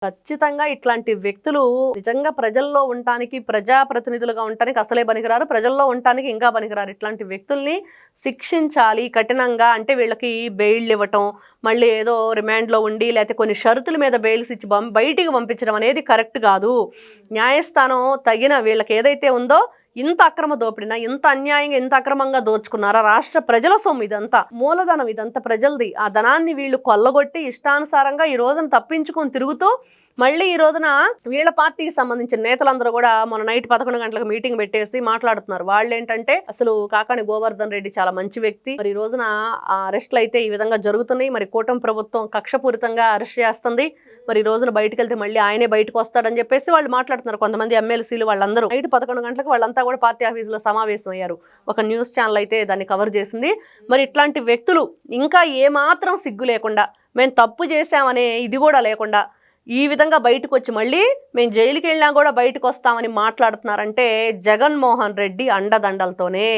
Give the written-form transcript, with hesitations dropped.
ఖచ్చితంగా ఇట్లాంటి వ్యక్తులు నిజంగా ప్రజల్లో ఉండటానికి, ప్రజాప్రతినిధులుగా ఉండటానికి అసలే పనికిరారు. ప్రజల్లో ఉండటానికి ఇంకా పనికిరారు. ఇట్లాంటి వ్యక్తుల్ని శిక్షించాలి కఠినంగా. అంటే వీళ్ళకి బెయిల్ ఇవ్వటం, మళ్ళీ ఏదో రిమాండ్లో ఉండి లేకపోతే కొన్ని షరతుల మీద బెయిల్స్ ఇచ్చి బయటికి పంపించడం అనేది కరెక్ట్ కాదు. న్యాయస్థానం తగిన వీళ్ళకి ఏదైతే ఉందో, ఇంత అక్రమ దోపిడినా, ఇంత అన్యాయంగా ఇంత అక్రమంగా దోచుకున్నారా? రాష్ట్ర ప్రజల సొమ్ము ఇదంతా, మూలధనం ఇదంతా ప్రజలది. ఆ ధనాన్ని వీళ్ళు కొల్లగొట్టి ఇష్టానుసారంగా ఈ రోజున తప్పించుకొని తిరుగుతూ మళ్ళీ ఈ రోజున వీళ్ళ పార్టీకి సంబంధించిన నేతలందరూ కూడా మొన్న నైట్ 11 గంటలకు మీటింగ్ పెట్టేసి మాట్లాడుతున్నారు. వాళ్ళు ఏంటంటే అసలు కాకాని గోవర్ధన్ రెడ్డి చాలా మంచి వ్యక్తి, మరి ఈ రోజున ఆ అరెస్టులు అయితే ఈ విధంగా జరుగుతున్నాయి. మరి కూటమి ప్రభుత్వం కక్షపూరితంగా అరెస్ట్ చేస్తుంది. మరి ఈ రోజున బయటకు వెళ్తే మళ్ళీ ఆయనే బయటకు వస్తాడని చెప్పేసి వాళ్ళు మాట్లాడుతున్నారు. కొంతమంది ఎమ్మెల్సీలు వాళ్ళందరూ నైట్ 11 గంటలకు వాళ్ళంతా కూడా పార్టీ ఆఫీసులో సమావేశం అయ్యారు. ఒక న్యూస్ ఛానల్ అయితే దాన్ని కవర్ చేసింది. మరి ఇట్లాంటి వ్యక్తులు ఇంకా ఏమాత్రం సిగ్గు లేకుండా, మేము తప్పు చేశామనే ఇది కూడా లేకుండా ఈ విధంగా బయటకు వచ్చి మళ్ళీ మేము జైలుకి వెళ్ళినా కూడా బయటకు వస్తామని మాట్లాడుతున్నారంటే జగన్మోహన్ రెడ్డి అండదండలతోనే.